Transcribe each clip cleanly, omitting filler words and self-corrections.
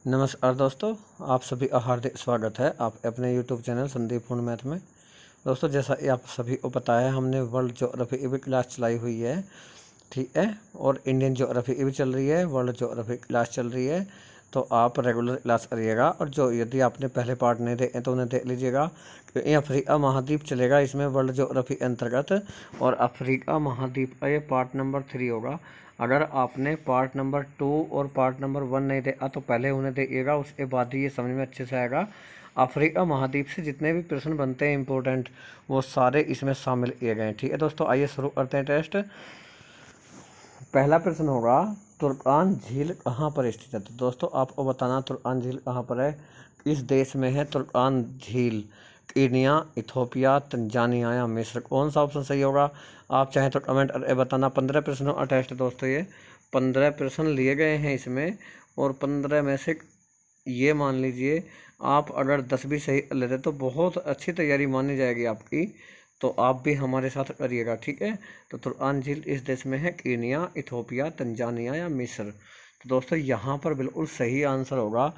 नमस्कार दोस्तों, आप सभी का हार्दिक स्वागत है आप अपने यूट्यूब चैनल संदीप पूर्ण मैथ में। दोस्तों, जैसा कि आप सभी को पता है, हमने वर्ल्ड ज्योग्राफी की भी क्लास चलाई हुई है, ठीक है। और इंडियन ज्योग्राफी की भी चल रही है, वर्ल्ड ज्योग्राफी क्लास चल रही है। तो आप रेगुलर क्लास करिएगा। और जो यदि आपने पहले पार्ट नहीं देखे तो उन्हें देख लीजिएगा, क्योंकि अफ्रीका महाद्वीप चलेगा इसमें वर्ल्ड ज्योग्राफी के अंतर्गत। और अफ्रीका महाद्वीप का ये पार्ट नंबर 3 होगा। अगर आपने पार्ट नंबर 2 और पार्ट नंबर 1 नहीं देखा तो पहले उन्हें देखिएगा, उसके बाद ही ये समझ में अच्छे से आएगा। अफ्रीका महाद्वीप से जितने भी प्रश्न बनते हैं इंपॉर्टेंट, वो सारे इसमें शामिल किए गए हैं, ठीक है दोस्तों। आइए शुरू करते हैं टेस्ट। पहला प्रश्न होगा, तुर्कान झील कहाँ पर स्थित है। तो दोस्तों, आपको बताना तुर्कान झील कहाँ पर है, किस देश में है तुर्कान झील। कीनिया, इथोपिया, तंजानिया या मिस्र। कौन सा ऑप्शन सही होगा, आप चाहें तो कमेंट बताना। 15 प्रश्नों का टेस्ट दोस्तों, ये 15 प्रश्न लिए गए हैं इसमें। और 15 में से ये मान लीजिए आप अगर 10 भी सही कर लेते तो बहुत अच्छी तैयारी मानी जाएगी आपकी। तो आप भी हमारे साथ करिएगा, ठीक है। तो तुर्कान झील इस देश में है, कीनिया, इथोपिया, तंजानिया या मिस्र। तो दोस्तों, यहाँ पर बिल्कुल सही आंसर होगा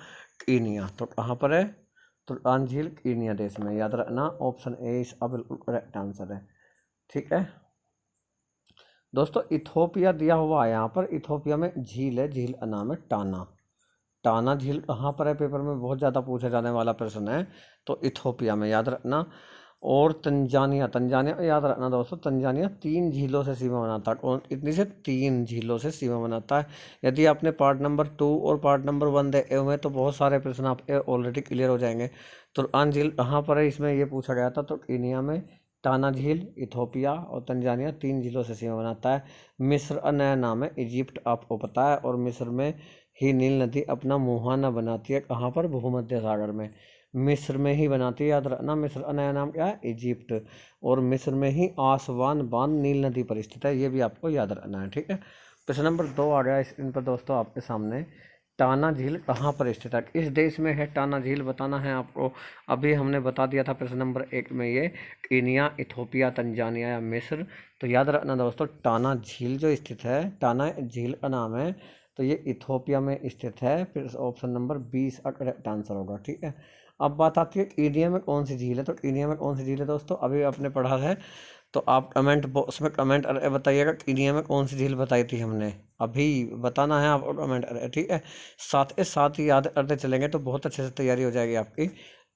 कीनिया। तो कहाँ पर है तुर्कान झील, कीनिया देश में, याद रखना। ऑप्शन ए इसका बिल्कुल करेक्ट आंसर है, ठीक है दोस्तों। इथोपिया दिया हुआ है यहाँ पर, इथोपिया में झील है, झील का नाम है टाना। टाना झील कहाँ पर है, पेपर में बहुत ज़्यादा पूछा जाने वाला प्रश्न है। तो इथोपिया में, याद रखना। और तंजानिया, तंजानिया याद रखना दोस्तों, तंजानिया 3 झीलों से सीमा बनाता है। कौन कितनी से, 3 झीलों से सीमा बनाता है। यदि आपने पार्ट नंबर 2 और पार्ट नंबर 1 देखे हुए तो बहुत सारे प्रश्न आपके ऑलरेडी क्लियर हो जाएंगे। तुर्कान झील कहाँ पर है, इसमें ये पूछा गया था। तो कीनिया में, टाना झील, इथोपिया और तंजानिया 3 झीलों से सीमा बनाता है। मिस्र का नया नाम है इजिप्ट, आपको पता है। और मिस्र में ही नील नदी अपना मुहाना बनाती है, कहाँ पर, भूमध्य सागर में। मिस्र में ही बनाती है, याद रखना। मिस्र का नया नाम क्या है, इजिप्ट। और मिस्र में ही आसवान बांध नील नदी पर स्थित है, ये भी आपको याद रखना है, ठीक है। प्रश्न नंबर 2 आ गया स्क्रीन पर दोस्तों आपके सामने। टाना झील कहाँ पर स्थित है, किस देश में है टाना झील, बताना है आपको। अभी हमने बता दिया था प्रश्न नंबर 1 में, ये कीनिया, इथोपिया, तंजानिया या मिस्र। तो याद रखना दोस्तों, टाना झील जो स्थित है, टाना झील का नाम है, तो ये इथोपिया में स्थित है। फिर ऑप्शन नंबर 20 का करेक्ट आंसर होगा, ठीक है। अब बात आती है कीनिया में कौन सी झील है। तो कीनिया में कौन सी झील है दोस्तों, अभी आपने पढ़ा है। तो आप कमेंट बॉक्स में कमेंट बताइएगा, कीनिया में कौन सी झील बताई थी हमने, अभी बताना है आपको कमेंट, ठीक है। साथ ही याद करते चलेंगे तो बहुत अच्छे से तैयारी हो जाएगी आपकी।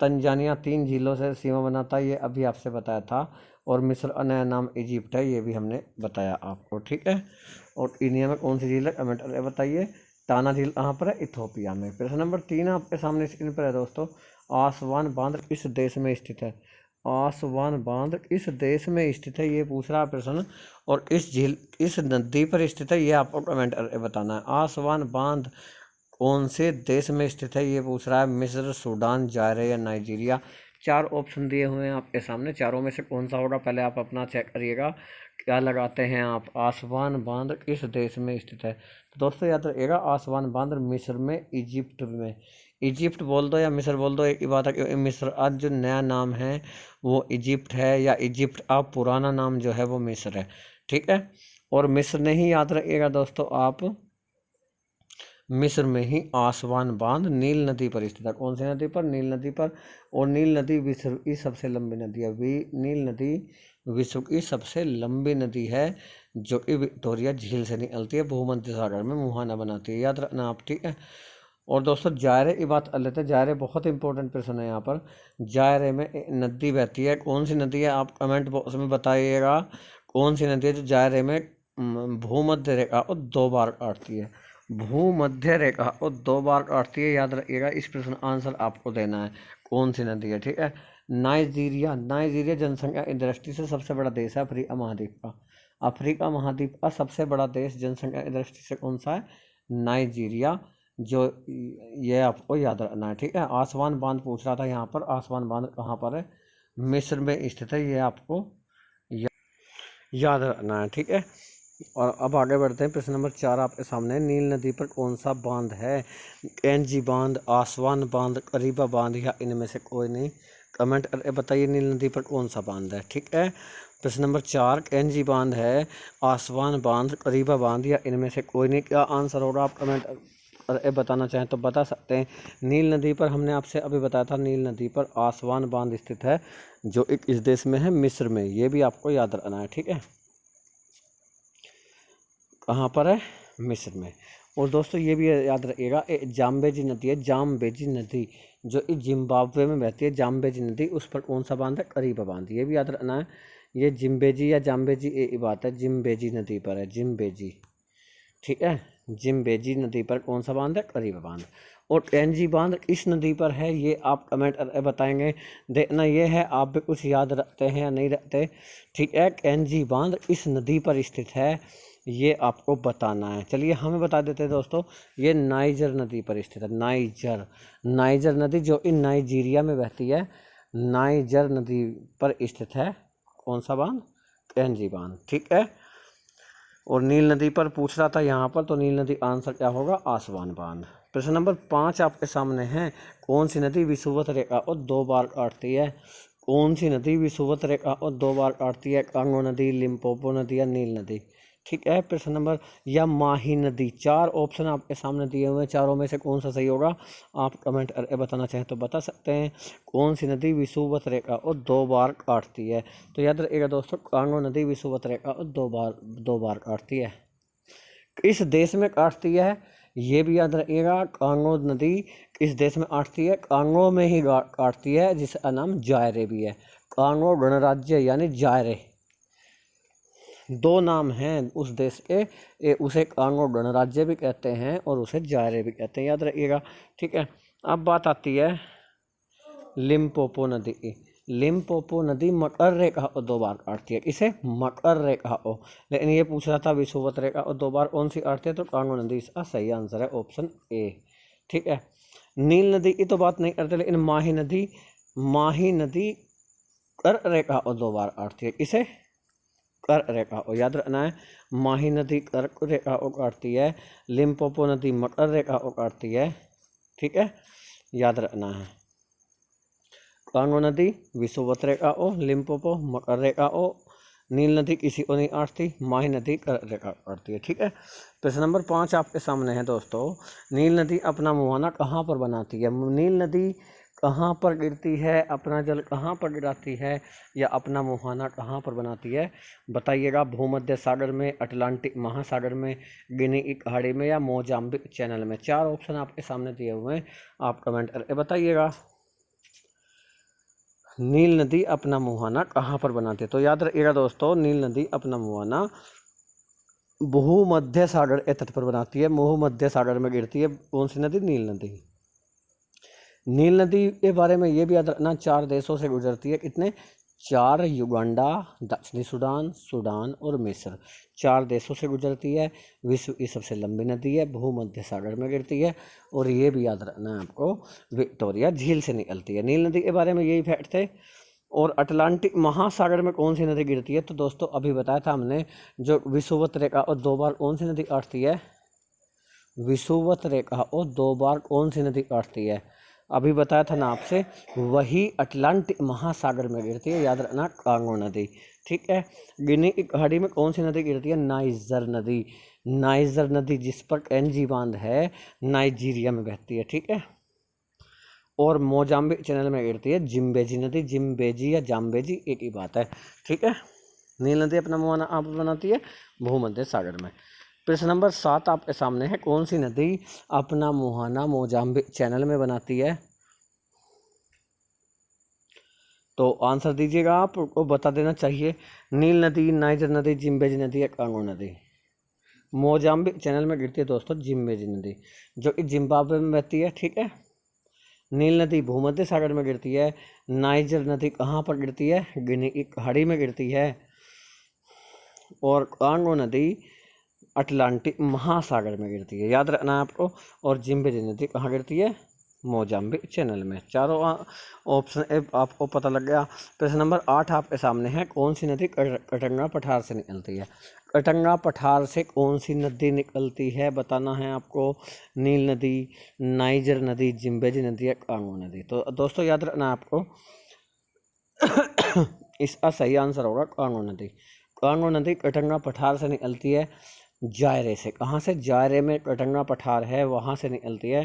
तंजानिया 3 झीलों से सीमा बनाता है, ये अभी आपसे बताया था। और मिस्र का नया नाम इजिप्ट है, ये भी हमने बताया आपको, ठीक है। और कीनिया में कौन सी झील है, कमेंट बताइए। टाना झील कहाँ पर है, इथोपिया में। प्रश्न नंबर 3 आपके सामने स्क्रीन पर है दोस्तों। आसवान बांध किस देश में स्थित है, आसवान बांध किस देश में स्थित है, ये पूछ रहा है प्रश्न। और इस झील, इस नदी पर स्थित है, ये आपको कमेंट बताना है। आसवान बांध कौन से देश में स्थित है, ये पूछ रहा है। मिस्र, सूडान, जायरे या नाइजीरिया। 4 ऑप्शन दिए हुए हैं आपके सामने, चारों में से कौन सा होगा, पहले आप अपना चेक करिएगा। क्या लगाते हैं आप, आसवान बांध किस देश में स्थित है। तो दोस्तों याद रखिएगा, आसवान बांध मिस्र में, इजिप्ट में। इजिप्ट बोल दो या मिस्र बोल दो, एक ही बात है। कि मिस्र आज जो नया नाम है वो इजिप्ट है, या इजिप्ट अब पुराना नाम जो है वो मिस्र है, ठीक है। और मिस्र नहीं, याद रखिएगा दोस्तों आप, मिस्र में ही आसवान बांध नील नदी पर स्थित है। कौन सी नदी पर, नील नदी पर। और नील नदी विश्व की सबसे लंबी नदी है। नील नदी विश्व की सबसे लंबी नदी है, जो कि विक्टोरिया झील से निकलती है, भूमध्य सागर में मुहाना बनाती है, याद रखना आप, ठीक है। और दोस्तों, जायरे की बात कर लेते हैं। जायरे बहुत इंपॉर्टेंट प्रश्न है यहाँ पर। जायरे में एक नदी बहती है, कौन सी नदी है, आप कमेंट बॉक्स में बताइएगा। कौन सी नदी है जो जायरे में भूमध्य रेखा को 2 बार काटती है, भूमध्य रेखा को 2 बार काटती है, याद रखिएगा। इस प्रश्न आंसर आपको देना है, कौन सी नदी है, ठीक है। नाइजीरिया, नाइजीरिया जनसंख्या की दृष्टि से सबसे बड़ा देश है अफ्रीका महाद्वीप का। अफ्रीका महाद्वीप का सबसे बड़ा देश जनसंख्या की दृष्टि से कौन सा है, नाइजीरिया। जो ये आपको याद रखना है, ठीक है। आसवान बांध पूछ रहा था यहाँ पर, आसवान बांध कहाँ पर है, मिस्र में स्थित है, ये आपको याद रखना है, ठीक है। और अब आगे बढ़ते हैं। प्रश्न नंबर 4 आपके सामने, नील नदी पर कौन सा बांध है। एनजी बांध, आसवान बांध, करीबा बांध या इनमें से कोई नहीं। कमेंट बताइए, नील नदी पर कौन सा बांध है, ठीक है। प्रश्न नंबर 4, एनजी बांध है, आसवान बांध, करीबा बांध या इनमें से कोई नहीं। क्या आंसर होगा, आप कमेंट और ए बताना चाहें तो बता सकते हैं। नील नदी पर हमने आपसे अभी बताया था, नील नदी पर आसवान बांध स्थित है, जो एक इस देश में है, मिस्र में। ये भी आपको याद रखना है, ठीक है। कहाँ पर है? मिस्र में। और दोस्तों ये भी याद रखिएगा, जाम्बेजी नदी है, जाम्बेजी नदी जो इस जिम्बाब्वे में बहती है, जाम्बेजी नदी, उस पर कौन सा बांध है? करीबा बांध। ये भी याद रखना है। ये जिम्बेजी या जाम्बेजी एक ही बात है, जिम्बेजी नदी पर है, जिम्बेजी, ठीक है। जिम्बेजी नदी पर कौन सा बांध है? करीबा बांध। और एनजी बांध इस नदी पर है, ये आप कमेंट बताएंगे। देखना ये है आप भी कुछ याद रखते हैं या नहीं रखते, ठीक है। एनजी बांध इस नदी पर स्थित है, ये आपको बताना है। चलिए हमें बता देते हैं दोस्तों, ये नाइजर नदी पर स्थित है, नाइजर, नाइजर नदी जो इन नाइजीरिया में बहती है, नाइजर नदी पर स्थित है कौन सा बांध? एनजी बांध, ठीक है। और नील नदी पर पूछ रहा था यहाँ पर, तो नील नदी आंसर क्या होगा? आसवान बांध। प्रश्न नंबर 5 आपके सामने है, कौन सी नदी विषुवत रेखा और 2 बार काटती है? कौन सी नदी विषुवत रेखा और 2 बार काटती है? कांगो नदी, लिम्पोपो नदी या नील नदी, ठीक है। प्रश्न नंबर, या माही नदी। 4 ऑप्शन आपके सामने दिए हुए हैं, चारों में से कौन सा सही होगा? आप कमेंट बताना चाहें तो बता सकते हैं। कौन सी नदी विषुवत रेखा और 2 बार काटती है? तो याद रखिएगा दोस्तों, कांगो नदी विषुवत रेखा और 2 बार काटती है। किस देश में काटती है? ये भी याद रखिएगा, कांगो नदी किस देश में काटती है? कांगो में ही काटती है, जिसका नाम जायरे भी है। कांगो गणराज्य यानी जायरे, 2 नाम हैं उस देश के, उसे कांगो गणराज्य भी कहते हैं और उसे जायरे भी कहते हैं, याद रखिएगा, ठीक है। अब बात आती है लिम्पोपो नदी की। लिम्पोपो नदी मकर रेखा और 2 बार काटती है, इसे मकर रेखा हो। लेकिन ये पूछ रहा था विषुवत रेखा और 2 बार कौन सी काटती है, तो कांगो नदी इसका सही आंसर है, ऑप्शन ए, ठीक है। नील नदी की तो बात नहीं करते, लेकिन माही नदी, माही नदी कर रेखा और 2 बार काटती है, इसे कर रेखा को याद रखना है। माही नदी कर रेखा को काटती है, लिम्पोपो नदी मकर रेखा को काटती है, ठीक है, याद रखना है। कांगो नदी विषुवत रेखा ओ, लिम्पोपो मकर रेखा ओ, नील नदी किसी को नहीं काटती, माही नदी कर रेखा काटती है, ठीक है। प्रश्न नंबर 5 आपके सामने है दोस्तों, नील नदी अपना मुहाना कहाँ पर बनाती है? नील नदी कहाँ पर गिरती है, अपना जल कहाँ पर गिराती है, या अपना मुहाना कहाँ पर बनाती है? बताइएगा। भूमध्य सागर में, अटलांटिक महासागर में, गिनी की खाड़ी में, या मोजाम्बिक चैनल में? 4 ऑप्शन आपके सामने दिए हुए हैं, आप कमेंट करके बताइएगा। नील नदी अपना मुहाना कहाँ पर बनाती है? तो याद रखिएगा दोस्तों, नील नदी अपना मुहाना भूमध्य सागर के तट पर बनाती है, भूमध्य सागर में गिरती है। कौन सी नदी? नील नदी। नील नदी के बारे में ये भी याद रखना, 4 देशों से गुजरती है। कितने? 4, युगांडा, दक्षिणी सूडान, सूडान और मिस्र, 4 देशों से गुजरती है। विश्व की सबसे लंबी नदी है, भूमध्य सागर में गिरती है। और ये भी याद रखना है आपको, विक्टोरिया झील से निकलती है। नील नदी के बारे में यही फैक्ट थे। और अटलांटिक महासागर में कौन सी नदी गिरती है? तो दोस्तों अभी बताया था हमने, जो विषुवत रेखा और 2 बार कौन सी नदी काटती है? विषुवत रेखा और 2 बार कौन सी नदी काटती है? अभी बताया था ना आपसे, वही अटलांटिक महासागर में गिरती है, याद रखना, कांगो नदी, ठीक है। गिनी की खाड़ी में कौन सी नदी गिरती है? नाइजर नदी, नाइजर नदी जिस पर एनजी बांध है, नाइजीरिया में बहती है, ठीक है। और मोजाम्बिक चैनल में गिरती है जिम्बेजी नदी, जिम्बेजी या जाम्बेजी एक ही बात है, ठीक है। नील नदी अपना मुहाना आप बनाती है भूमध्य सागर में। प्रश्न नंबर 7 आपके सामने है, कौन सी नदी अपना मुहाना मोजाम्बिक चैनल में बनाती है? तो आंसर दीजिएगा, आपको बता देना चाहिए। नील नदी, नाइजर नदी, जिम्बेजी नदी या कांगो नदी? मोजाम्बिक चैनल में गिरती है दोस्तों जिम्बेजी नदी, जो कि जिम्बाब्वे में बहती है, ठीक है। नील नदी भूमध्य सागर में गिरती है। नाइजर नदी कहाँ पर गिरती है? गिनी की खाड़ी में गिरती है। और कांगो नदी अटलांटिक महासागर में गिरती है, याद रखना है आपको। और जिम्बेजी नदी कहाँ गिरती है? मोजाम्बिक चैनल में। चारों ऑप्शन आपको पता लग गया। प्रश्न नंबर 8 आपके सामने है, कौन सी नदी कटंगा पठार से निकलती है? कटंगा पठार से कौन सी नदी निकलती है, बताना है आपको। नील नदी, नाइजर नदी, जिम्बेजी नदी या कांगो नदी? तो दोस्तों याद रखना है आपको, इसका सही आंसर होगा कांगो नदी। कांगो नदी कटंगा पठार से निकलती है, जायरे से। कहाँ से? जायरे में कटंगा पठार है, वहाँ से निकलती है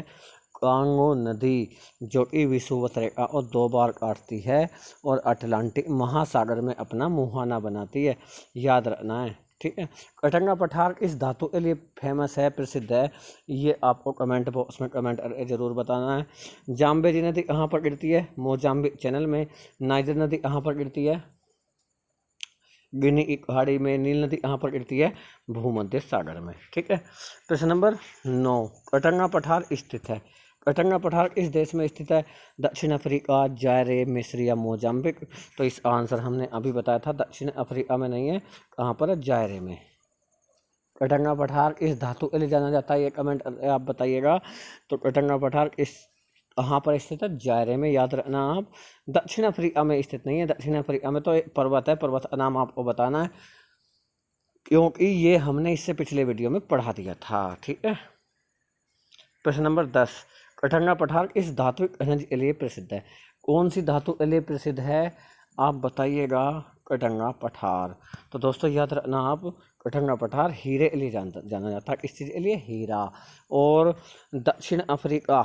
कांगो नदी, जो कि विषुवत रेखा और 2 बार काटती है और अटलांटिक महासागर में अपना मुहाना बनाती है। याद रखना है, ठीक है। कटंगा पठार इस धातु के लिए फेमस है, प्रसिद्ध है, ये आपको कमेंट बॉक्स में कमेंट करके जरूर बताना है। जाम्बेजी नदी कहाँ पर गिरती है? मोजाम्बिक चैनल में। नाइजर नदी कहाँ पर गिरती है? गिनी की खाड़ी में। नील नदी कहाँ पर गिरती है? भूमध्य सागर में, ठीक है। प्रश्न नंबर 9, कटंगा पठार स्थित है। कटंगा पठार किस देश में स्थित है? दक्षिण अफ्रीका, जायरे, मिस्र या मोजाम्बिक। तो इस आंसर हमने अभी बताया था, दक्षिण अफ्रीका में नहीं है। कहाँ पर है? जायरे में। कटंगा पठार इस धातु के लिए जाना जाता है, ये कमेंट आप बताइएगा। तो कटंगा पठार इस कहाँ पर स्थित है? जायरे में। याद रखना आप, दक्षिण अफ्रीका में स्थित नहीं है। दक्षिण अफ्रीका में तो एक पर्वत है, पर्वत का नाम आपको बताना है, क्योंकि ये हमने इससे पिछले वीडियो में पढ़ा दिया था, ठीक है। प्रश्न नंबर 10, कटंगा पठार किस धातु खनिज के लिए प्रसिद्ध है? कौन सी धातु के लिए प्रसिद्ध है? आप बताइएगा। कटंगा पठार। तो दोस्तों याद रखना आप, कटंगा पठार हीरे के लिए जाना जाता है। किस चीज़ के लिए? हीरा। और दक्षिण अफ्रीका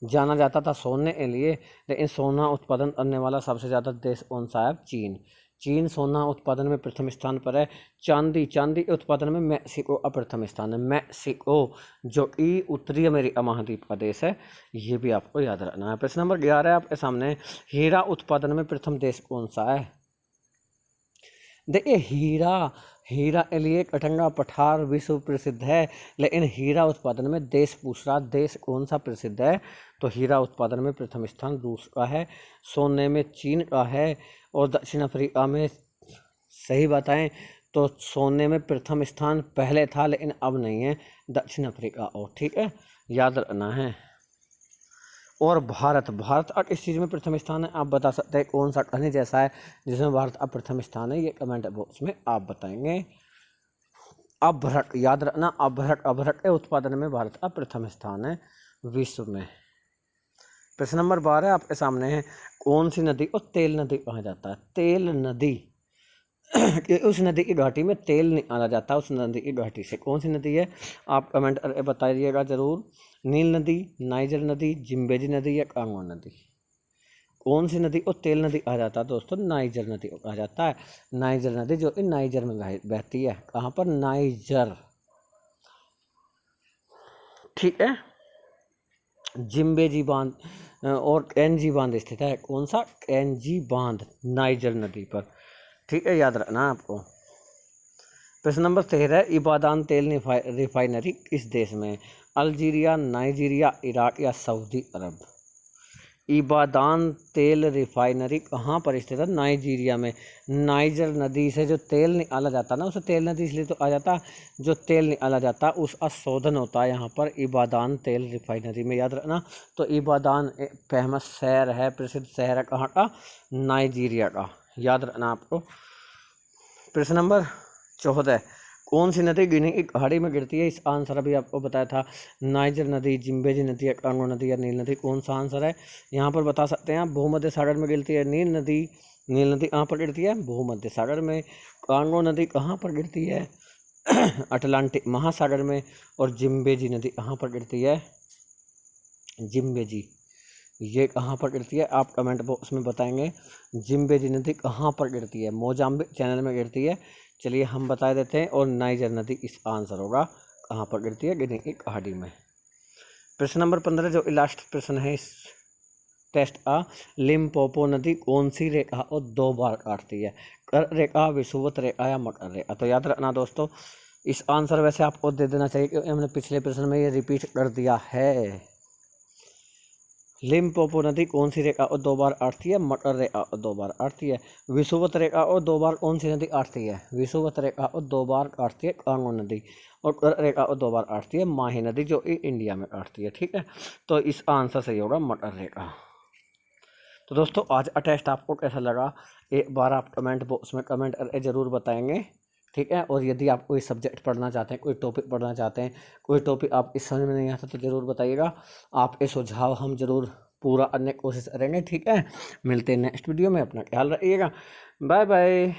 जाना जाता था सोने के लिए, लेकिन सोना उत्पादन करने वाला सबसे ज़्यादा देश कौन सा है? चीन। चीन सोना उत्पादन में प्रथम स्थान पर है। चांदी के उत्पादन में मैक्सिको का प्रथम स्थान है। मैक्सिको जो कि उत्तरी अमेरिका महाद्वीप का देश है, ये भी आपको याद रखना है। प्रश्न नंबर 11 आपके सामने, हीरा उत्पादन में प्रथम देश कौन सा है? देखिए, हीरा के लिए कटंगा पठार विश्व प्रसिद्ध है, लेकिन हीरा उत्पादन में देश पूछ रहा, देश कौन सा प्रसिद्ध है? तो हीरा उत्पादन में प्रथम स्थान रूस का है, सोने में चीन का है, और दक्षिण अफ्रीका में, सही बताएं तो सोने में प्रथम स्थान पहले था, लेकिन अब नहीं है, दक्षिण अफ्रीका और, ठीक है, याद रखना है। और भारत अब किस चीज़ में प्रथम स्थान है? आप बता सकते हैं कौन सा खनिज ऐसा है जिसमें भारत अब प्रथम स्थान है? ये कमेंट बॉक्स में आप बताएंगे। अभ्रक, याद रखना, अभ्रक के उत्पादन में भारत का प्रथम स्थान है विश्व में। प्रश्न नंबर 12 आपके सामने है, कौन सी नदी को तेल नदी कहा जाता है? तेल नदी कि उस नदी की घाटी में तेल निकाला जाता है, उस नदी की घाटी से। कौन सी नदी है? आप कमेंट बताइएगा जरूर। नील नदी, नाइजर नदी, जिम्बेजी नदी या कांगो नदी। कौन सी नदी को तेल नदी कहा जाता है दोस्तों? नाइजर नदी को कहा जाता है। नाइजर नदी जो कि नाइजर में बहती है। कहाँ पर? नाइजर, ठीक है। जिम्बेजी बांध और कैंजी बांध स्थित है। कौन सा? कैंजी बांध, नाइजर नदी पर, ठीक है, याद रखना आपको। प्रश्न नंबर 13, इबादान तेल रिफाइनरी किस देश में? अल्जीरिया, नाइजीरिया, इराक या सऊदी अरब। इबादान तेल रिफाइनरी कहाँ पर स्थित है? नाइजीरिया में। नाइजर नदी से जो तेल निकाला जाता है ना, उसे तेल नदी इसलिए तो आ जाता है, जो तेल निकाला जाता है उसका शोधन होता है यहाँ पर इबादान तेल रिफाइनरी में, याद रखना। तो इबादान फेमस शहर है, प्रसिद्ध शहर है, कहाँ का? नाइजीरिया का, याद रखना आपको। प्रश्न नंबर 14, कौन सी नदी गिनी की खाड़ी में गिरती है? इस आंसर अभी आपको बताया था, नाइजर नदी, जिम्बेजी नदी या कांगो नदी या नील नदी। कौन सा आंसर है? यहाँ पर बता सकते हैं आप, भूमध्य सागर में गिरती है नील नदी। नील नदी कहाँ पर गिरती है? भूमध्य सागर में। कांगो नदी कहाँ पर गिरती है? अटलांटिक महासागर में। और जिम्बेजी नदी कहाँ पर गिरती है? जिम्बेजी, ये कहाँ पर गिरती है? आप कमेंट बॉक्स में बताएंगे। जिम्बेजी नदी कहाँ पर गिरती है? मोजाम्बिक चैनल में गिरती है। चलिए हम बता देते हैं, और नाइजर नदी इस आंसर होगा, कहाँ पर गिरती है? गिनी की खाड़ी में। प्रश्न नंबर 15 जो लास्ट प्रश्न है इस टेस्ट का, लिम्पोपो नदी कौन सी रेखा को 2 बार काटती है? कर रेखा, विषुवत रेखा या मकर रेखा। तो याद रखना दोस्तों, इस आंसर वैसे आपको दे देना चाहिए क्योंकि हमने पिछले प्रश्न में ये रिपीट कर दिया है। लिम्पोपो नदी कौन सी रेखा और 2 बार काटती है? मकर रेखा और 2 बार काटती है। विषुवत रेखा और 2 बार कौन सी नदी काटती है? विषुवत रेखा और 2 बार काटती है कांगो नदी। और कर रेखा और 2 बार काटती है माही नदी, जो इंडिया में काटती है, ठीक है। तो इस आंसर सही होगा मकर रेखा। तो दोस्तों आज का टेस्ट आपको कैसा लगा, एक बार आप कमेंट बॉक्स में कमेंट करके ज़रूर बताएंगे, ठीक है। और यदि आप कोई सब्जेक्ट पढ़ना चाहते हैं, कोई टॉपिक पढ़ना चाहते हैं, कोई टॉपिक आपकी समझ में नहीं आता तो ज़रूर बताइएगा। आपके सुझाव हम ज़रूर पूरा करने की कोशिश करेंगे, ठीक है। मिलते हैं नेक्स्ट वीडियो में, अपना ख्याल रखिएगा, बाय बाय।